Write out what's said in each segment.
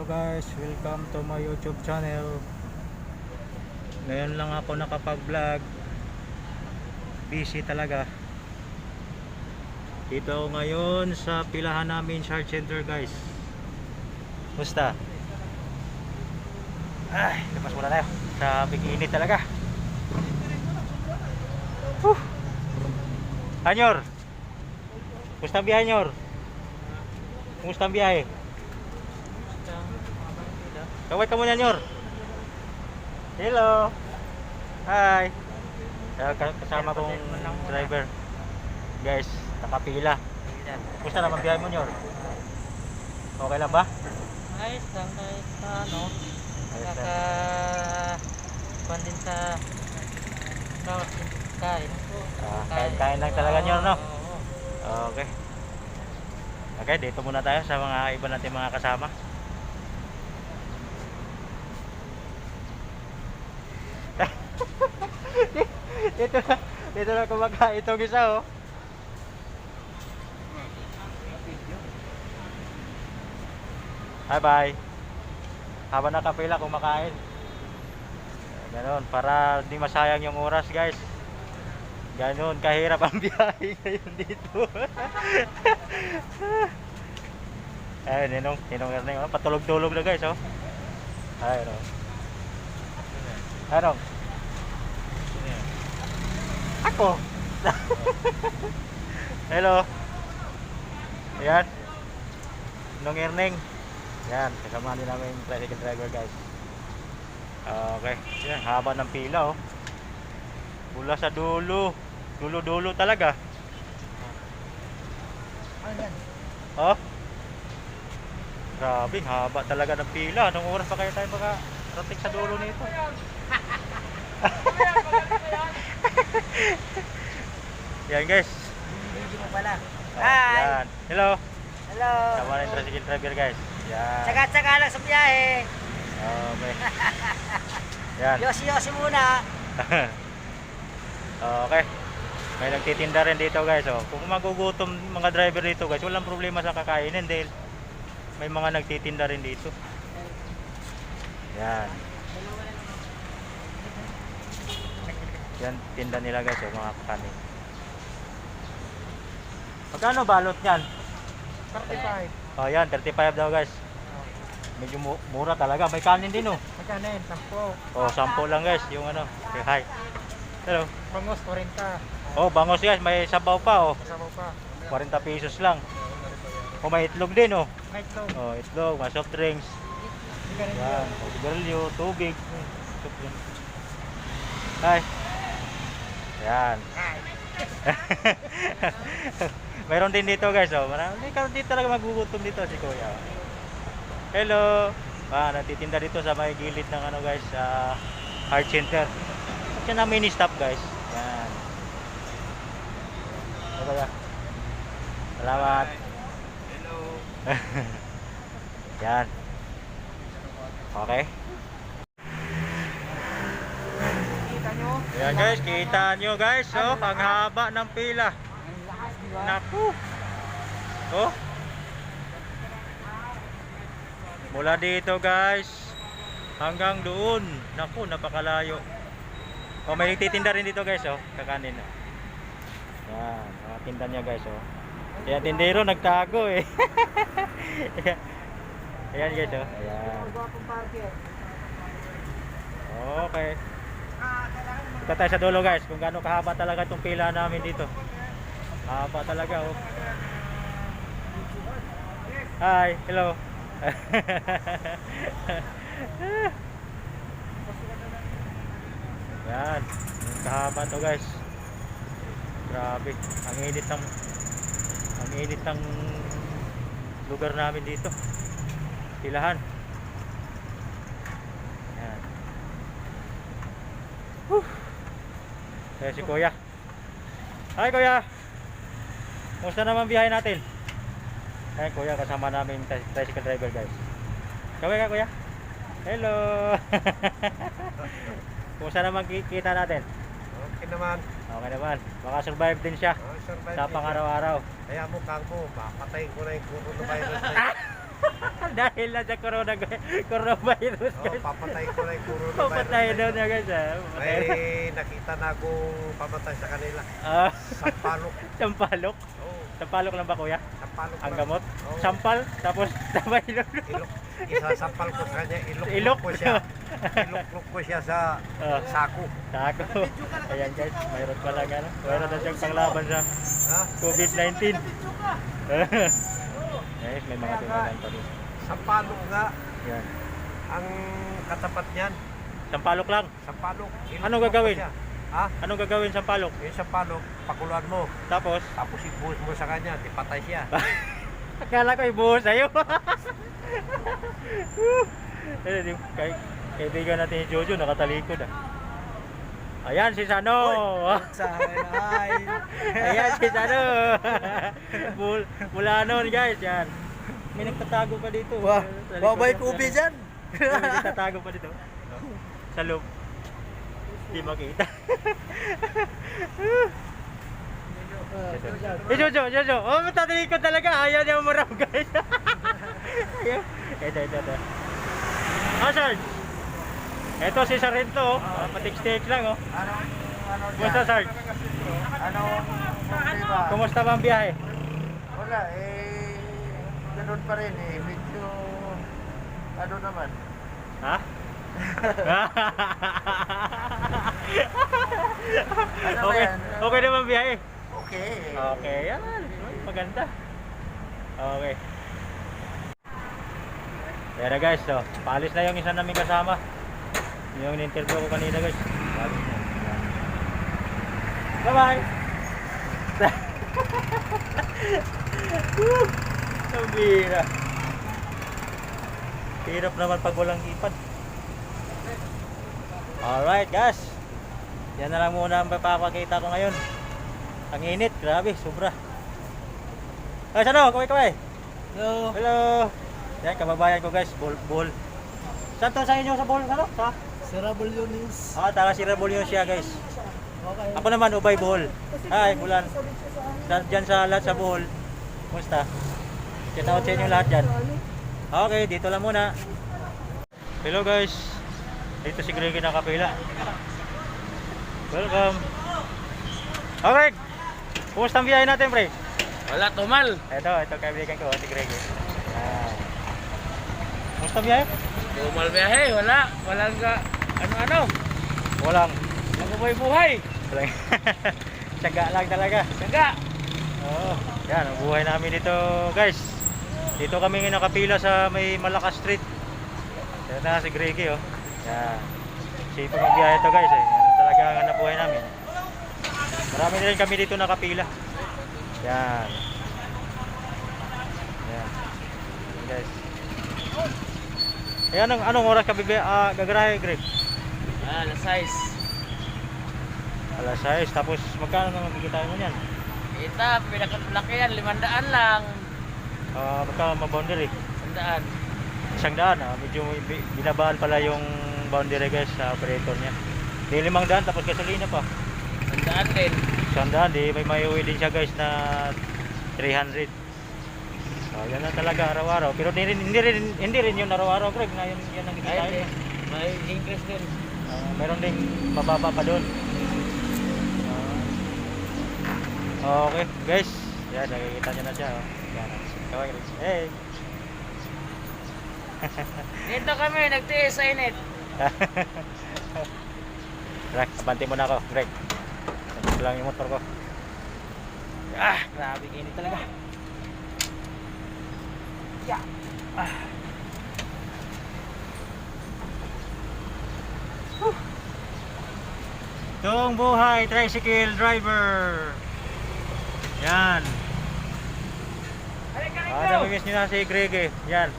guys, welcome to my YouTube channel. Ngayon lang ako nakapag-vlog. Busy talaga. Dito ako ngayon sa pilahan namin Charge Center guys. Musta? Ay, labas muna tayo. Sa big-init talaga. Anyor! Kumusta ang biyahe, Nyor? Kumusta ang biyahe? Kaway ka muna, Nyor. Hello. Hi. Kasama kong driver. Guys, nakapila. Kumusta naman biyahe mo, Nyor? Okay lang ba? Ayos lang kahit ano. Ayos lang. Kakakuan din sa kain. Kain lang talaga, Nyor, no? Oo. Okay. Okay, dito muna tayo sa mga iba natin mga kasama. dito na kumakain itong isa, oh. Bye bye. Habang nakapila kumakain. Ganon, para di masayang yung oras, guys. Ganon, kahirap ang biyahe ngayon dito. Ay, ninong Erneng, oh, patulog-tulog na guys, oh. Ay, no. Anong? Ako. Hello. Ayan. Ninong Erneng. Yan, kasama din namin yung tricycle driver guys. Okay, yan, haba ng pila, oh. Mula sa dulo. Dulo-dulo talaga. Oh. Grabe, haba talaga ng pila. Anong oras pa kaya tayo makarating sa dulo nito? Yan guys. Hindi mo pala. Oh, Hi. yan. Hello. Hello. Sama na yung tricycle driver guys. Yan. Tsaka-tsaka lang sa biyahe. Okay. Yan. Yosi-yosi muna. Okay. May nagtitinda rin dito guys, oh. Kung magugutom mga driver dito guys, walang problema sa kakainin dahil may mga nagtitinda rin dito. Yan. Yan tinda nila guys, oh, mga kakanin. Magkano balot niyan? 35. Oh, yan 35 daw guys. Medyo mura talaga. May kanin din, oh. May kanin, 10. Oh, 10 lang guys, yung ano. Okay, hi. Hello. Pangos, 40. Oh, bangos guys, may sabaw pa, oh. Sabaw pa. 40 pesos lang. Oh, may itlog din, oh. May itlog. Oh, itlog, may soft drinks. Yan, oh, sigarilyo, tubig. Soft drinks. Hi. Yan. Hi. Mayroon din dito guys, oh. Marami ka dito talaga magugutom dito si Kuya. Hello. Natitinda dito sa may gilid ng ano guys, sa Heart Center. Kasi na mini stop guys. Yan. Kuya. Salamat. Hello. Yan. Okay. Kita nyo? Ayan guys, kita nyo guys, oh, ang haba ng pila. Ang lakas, di ba? Naku. Oh. Mula dito guys hanggang doon. Naku, napakalayo. Oh, may nagtitinda rin dito guys, oh, kakanin. Yan, mga tinda niya guys, oh. Kaya tindero nagtago eh. Ayan guys, oh. Ayan. Okay. Kita tayo sa dulo guys, kung gaano kahaba talaga itong pila namin dito. Haba talaga, oh. Hi, hello. Yan, kahaba to guys. Grabe, ang init ng lugar namin dito. Pilahan. Yan. Kaya si Kuya. Hi Kuya. Kumusta naman biyahe natin? Ayan Kuya, kasama namin tricycle driver guys. Kaway ka Kuya? Hello. Kumusta naman kita natin? Okay naman. Okay naman. Makasurvive din siya Survive sa pang-araw-araw. Kaya mo, Kang mo, papatayin ko na yung kuro na virus na yun. Dahil na sa coronavirus Oh, guys. papatay ko na yung coronavirus. Papatay daw niya guys ha. May nakita na akong pamatay sa kanila. Ah, Sampalok. sampalok. Oh, Sampalok lang ba kuya? sampalok. Ang lang. gamot? Oh, Sampal, tapos sabay lang. ilok. Isasampal ko sa kanya. Ilok? Ilok ko siya. Ilok ko siya sa Ah. sako. Tako. Ayan guys, mayroon pa lang ano. Mayroon na siyang panglaban sa Ha? COVID-19. Guys, may mga tumagan pa rin. Sampalok nga Yan. ang katapat niyan. Sampalok lang. Sampalok. Ilok Anong ko gagawin? siya. Ha? Anong gagawin sampalok? Yung sampalok, pakuluan mo. Tapos, Tapos ibuhos mo sa kanya, di patay siya. akala ko ibuhos sa'yo. Kaibigan natin yung Jojo, nakatalikod ah. Ayan si Sano. Ayan si Sano. Mula noon guys, yan. May nagtatago pa dito. Wah, Sa likod babay ng- kubi dyan. May nagtatago pa dito. Sa loob. Hindi makita. Jojo. Oh, matatalikod talaga. Ayaw niya umarap guys. Ayaw. Ito. Ah, Sarge. Ito si Sargento, oh. Patik-stik lang, oh. Ano Kumusta, Sarge? Anong problema? Kumusta ba ang biyahe? Wala, ganun pa rin medyo, ano naman. Ha? Ano ba Okay, yan? okay naman biyahe. Okay. Okay, yan. Maganda. Okay. Pero guys, so, paalis na yung isa namin kasama. Yung in-interview ko kanina guys. Paalis na. Bye-bye! Ang bira. Hirap naman pag walang ipad. Alright guys. Yan na lang muna ang papakita ko ngayon. Ang init, grabe, sobra. Ay, Sano, kaway. Hello. Hello. Yan, kababayan ko guys, bol. Saan to sa inyo sa bol? Ano? Sa? Sarabol Yunis. Ah, taga si Rebolyon siya guys. Okay. Ako naman, Ubay Bohol. Hi, Bulan. Diyan sa lahat sa Bohol. Kumusta? Shout out sa inyo lahat dyan. Okay, dito lang muna. Hello guys. Dito si Greg na kapila. Welcome. Oh, Greg. Kumusta ang biyahe natin, pre? Wala, tumal. Ito kaibigan ko, si Greg. Ah. Kumusta ang biyahe? Tumal biyahe, wala. Walang ano-ano. Walang. Nagbubuhay-buhay. Walang. Tiyaga lang talaga. Saga. Oo. Yan, ang buhay namin dito, guys. Dito kami ngayon nakapila sa may Malakas Street. Yan na si Greggy, oh. Yan. Sipag ang biyahe ito, guys, eh. Yan talaga ang hanap buhay namin. Marami na rin kami dito nakapila. Yan. Yan. Yan, guys. Eh, anong oras ka gagarahe, Greg? Alas 6. Alas 6. Tapos magkano naman kikita mo niyan? Kita, pinakamalaki yan, 500 lang. Magkano ma-boundary? 100. 100, medyo binabaan pala yung boundary guys sa operator niya. Di 500 tapos gasolina pa. 100 din. 100, di may maiuwi din siya guys na 300. So yan na talaga araw-araw. Pero hindi rin yun araw-araw, Greg, na yan ang kikita Ay, niya. may increase din. Meron ding mababa pa doon. Okay, guys. Yan, nakikita niyo na siya. Oh. Yan. Kaway, Greg. Hey! Dito kami, nagtiis sa init. Greg, abante mo na ako, Greg. Nandito lang yung motor ko. Ah, grabe init talaga. Yeah. Ah. Itong buhay tricycle driver. Yan. Namimiss nyo na si Greg eh. Yan.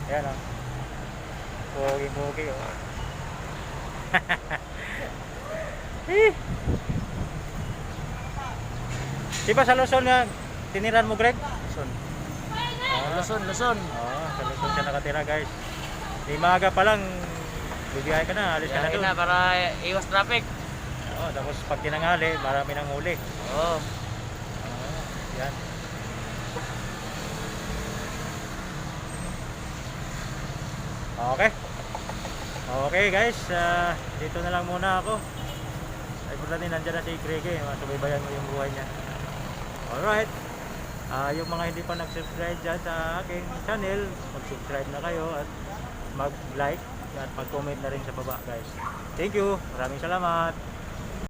Yan oh. Pogi oh. Eh. Di ba sa Luzon nga tiniran mo, Greg? Luzon. Luzon. Sa Luzon siya nakatira, guys. Di maaga pa lang bibiyahe ka na, alis ka na Biyahe doon. na para iwas traffic. Tapos pag tinanghali, marami nang huli. Oo. Yan. Okay. Okay guys, dito na lang muna ako. Ay natin nandiyan na si Grege, masubaybayan mo yung buhay niya. Alright. Yung mga hindi pa nag-subscribe dyan sa aking channel, mag-subscribe na kayo at mag-like at mag-comment na rin sa baba guys. Thank you. Maraming salamat.